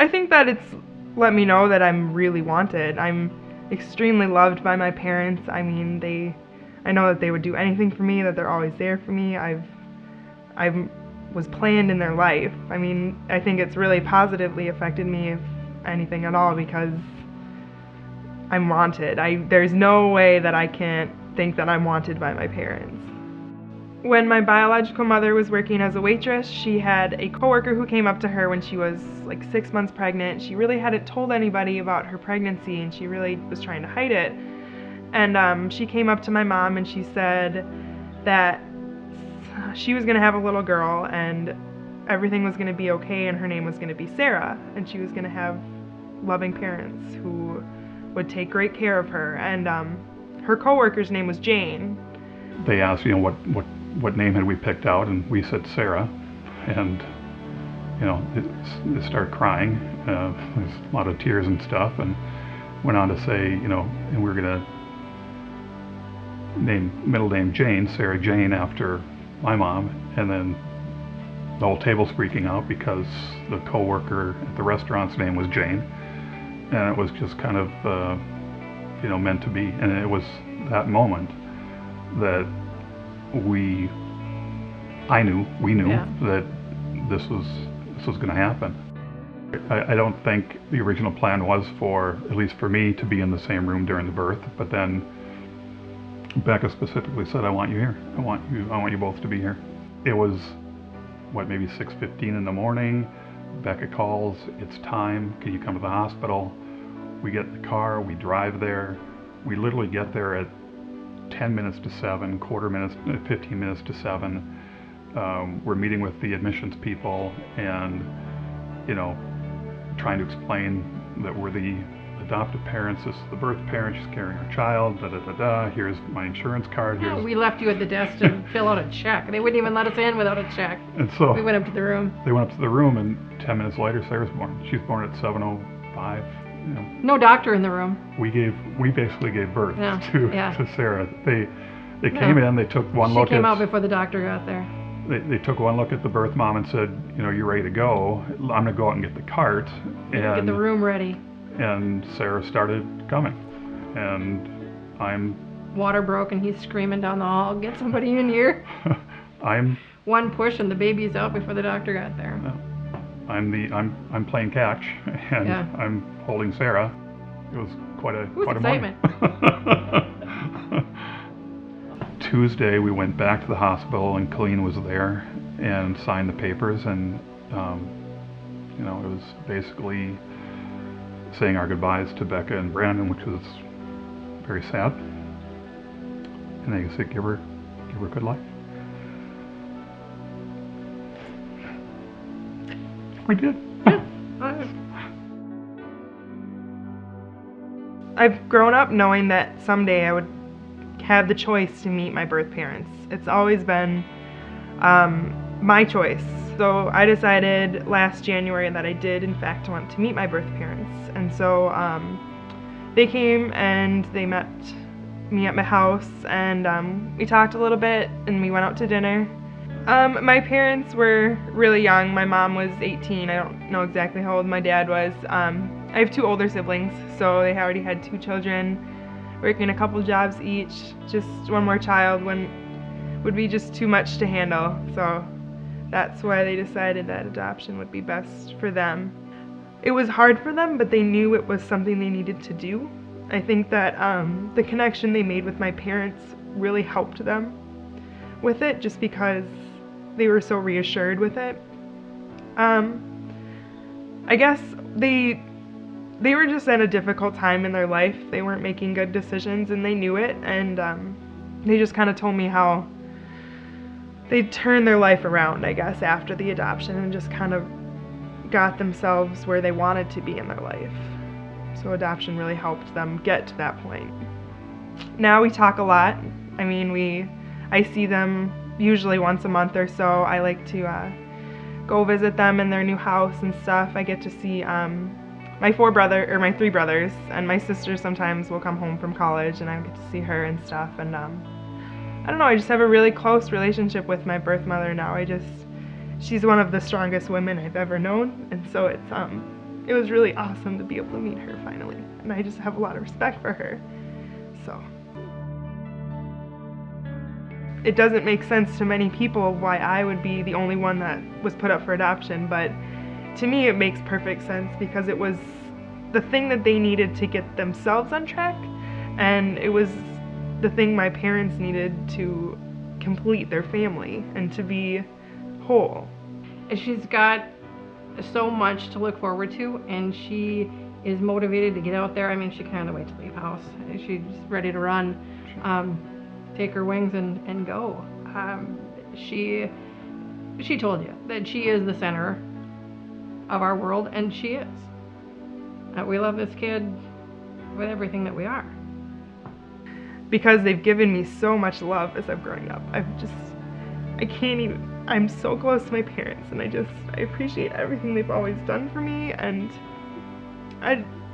I think that it's let me know that I'm really wanted. I'm extremely loved by my parents. I mean, I know that they would do anything for me, that they're always there for me. I was planned in their life. I mean, I think it's really positively affected me, if anything at all, because I'm wanted. There's no way that I can't think that I'm wanted by my parents. When my biological mother was working as a waitress, she had a coworker who came up to her when she was like 6 months pregnant. She really hadn't told anybody about her pregnancy, and she really was trying to hide it. And she came up to my mom and she said that she was going to have a little girl and everything was going to be okay, and her name was going to be Sarah, and she was going to have loving parents who would take great care of her. And her coworker's name was Jane. They asked, what name had we picked out, and we said Sarah, and it started crying. There's a lot of tears and stuff, and went on to say, and we were gonna name middle name Jane, Sarah Jane, after my mom. And then the whole table's freaking out because the co-worker at the restaurant's name was Jane, and it was just kind of meant to be. And it was that moment that we knew Yeah. that this was going to happen. I don't think the original plan was for, at least for me, to be in the same room during the birth, but then Becca specifically said, I want you here. I want you both to be here. It was, maybe 6:15 in the morning. Becca calls, it's time, can you come to the hospital? We get in the car, we drive there. We literally get there at 10 minutes to 7, 15 minutes to 7. We're meeting with the admissions people and, trying to explain that we're the adoptive parents. This is the birth parent, she's carrying her child, here's my insurance card. Yeah, we left you at the desk to fill out a check. They wouldn't even let us in without a check. And so we went up to the room. They went up to the room, and 10 minutes later, Sarah's born. She's born at 7:05. No doctor in the room. We basically gave birth Yeah, to Sarah. They came in, they took one look at... She came out before the doctor got there. They took one look at the birth mom and said, you're ready to go. I'm going to go out and get the cart. And get the room ready. And Sarah started coming. And I'm... Water broke and he's screaming down the hall, get somebody in here. One push and the baby's out before the doctor got there. I'm playing catch, and I'm holding Sarah. It was quite a excitement. morning. Tuesday, we went back to the hospital, and Colleen was there and signed the papers, and it was basically saying our goodbyes to Becca and Brandon, which was very sad. And they said, give her a good life. We did. I've grown up knowing that someday I would have the choice to meet my birth parents. It's always been my choice. So I decided last January that I did in fact want to meet my birth parents. And so they came and they met me at my house, and we talked a little bit and we went out to dinner. My parents were really young. My mom was 18. I don't know exactly how old my dad was. I have 2 older siblings, so they already had 2 children, working a couple jobs each. Just one more child would be just too much to handle. So that's why they decided that adoption would be best for them. It was hard for them, but they knew it was something they needed to do. I think that the connection they made with my parents really helped them with it, just because they were so reassured with it. I guess they were just at a difficult time in their life. They weren't making good decisions, and they knew it, and they just kind of told me how they turned their life around, I guess, after the adoption, and just kind of got themselves where they wanted to be in their life. So adoption really helped them get to that point. Now we talk a lot. I mean, I see them usually once a month or so. I like to go visit them in their new house and stuff. I get to see my 3 brothers, and my sister sometimes will come home from college, and I get to see her and stuff. And I don't know, I just have a really close relationship with my birth mother now. She's one of the strongest women I've ever known, and so it was really awesome to be able to meet her finally, and I just have a lot of respect for her. So it doesn't make sense to many people why I would be the only one that was put up for adoption, but to me it makes perfect sense because it was the thing that they needed to get themselves on track, and it was the thing my parents needed to complete their family and to be whole. She's got so much to look forward to, and she is motivated to get out there. I mean, she can't wait to leave house. She's ready to run, take her wings and go. She told you that she is the center of our world, and she is. We love this kid with everything that we are. Because they've given me so much love as I've grown up. I'm so close to my parents, and I appreciate everything they've always done for me, and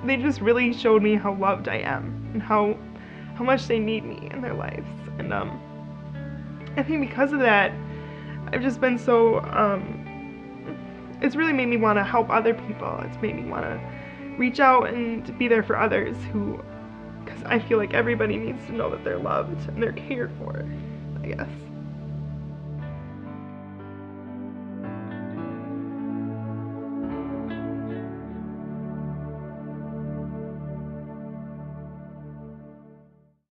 they just really showed me how loved I am and how much they need me in their lives. And I think because of that, I've just been so, it's really made me want to help other people. It's made me want to reach out and be there for others because I feel like everybody needs to know that they're loved and they're cared for, I guess.